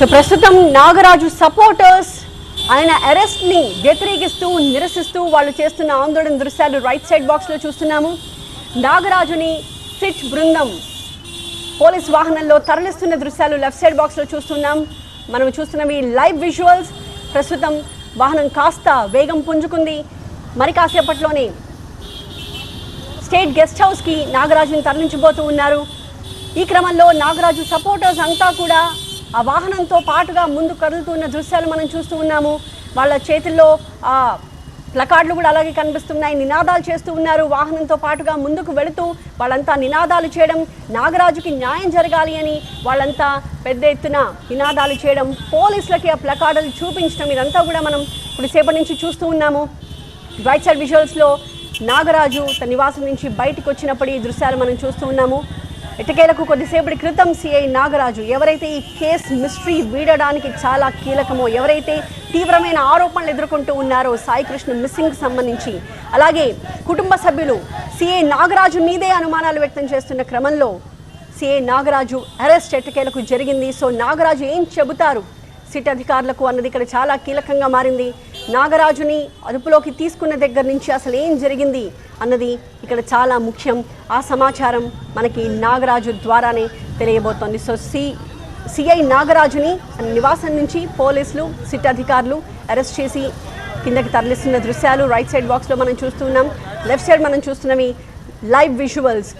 So ప్రస్తుతం Nagaraju supporters ఆయన arrest ని వ్యతిరేకిస్తూ నిరసిస్తూ వాళ్ళు చేస్తున్న ఆందోళన దృశ్యాలు రైట్ సైడ్ బాక్స్ లో చూస్తున్నాము. నాగరాజుని సిట్ బృందం పోలీస్ వాహనంలో తరలిస్తున్న దృశ్యాలు లెఫ్ట్ సైడ్ బాక్స్ లో చూస్తున్నాం. మనం చూస్తున్నవి లైవ్ విజువల్స్. ప్రస్తుతం వాహనం కాస్త వేగం పుంజుకుంది. మరి కాసేపట్లోనే స్టేట్ గెస్ట్ హౌస్ కి నాగరాజుని తరలించబోతూ ఉన్నారు. ఈ క్రమంలో నాగరాజు సపోర్టర్స్ అంతా కూడా ఆ వాహనంతో పాటుగా ముందు కదులుతున్న దృశ్యాలు మనం చూస్తూ ఉన్నాము. వాళ్ళ చేతుల్లో ఆ ప్లకార్డులు కూడా అలాగే కనిపిస్తున్నాయి. నినాదాలు చేస్తూ ఉన్నారు. వాహనంతో పాటుగా ముందుకు వెళుతూ వాళ్ళంతా నినాదాలు చేయడం, నాగరాజుకి న్యాయం జరగాలి అని వాళ్ళంతా పెద్ద ఎత్తున నినాదాలు చేయడం, పోలీసులకి ఆ ప్లకార్డులు చూపించడం, ఇదంతా కూడా మనం కొద్దిసేపటి నుంచి చూస్తూ ఉన్నాము. రైట్ సైడ్ విజువల్స్లో నాగరాజు తన నివాసం నుంచి బయటకు వచ్చినప్పుడు ఈ దృశ్యాలు మనం చూస్తూ ఉన్నాము. ఎట్టకేలకు కొద్దిసేపటి క్రితం సిఐ నాగరాజు ఎవరైతే ఈ కేసు మిస్టరీ వీడడానికి చాలా కీలకమో, ఎవరైతే తీవ్రమైన ఆరోపణలు ఎదుర్కొంటూ ఉన్నారో సాయికృష్ణ మిస్సింగ్కి సంబంధించి, అలాగే కుటుంబ సభ్యులు సిఐ నాగరాజు మీదే అనుమానాలు వ్యక్తం చేస్తున్న క్రమంలో సిఐ నాగరాజు అరెస్ట్ ఎట్టకేలకు జరిగింది. సో నాగరాజు ఏం చెబుతారు సిట్ అధికారులకు అన్నది ఇక్కడ చాలా కీలకంగా మారింది. నాగరాజుని అదుపులోకి తీసుకున్న దగ్గర నుంచి అసలు ఏం జరిగింది అన్నది ఇక్కడ చాలా ముఖ్యం. ఆ సమాచారం మనకి నాగరాజు ద్వారానే తెలియబోతోంది. సో సిఐ నాగరాజుని నివాసం నుంచి పోలీసులు సిట్ అధికారులు అరెస్ట్ చేసి కిందకి తరలిస్తున్న దృశ్యాలు రైట్ సైడ్ బాక్స్లో మనం చూస్తున్నాం. లెఫ్ట్ సైడ్ మనం చూస్తున్నవి లైవ్ విజువల్స్.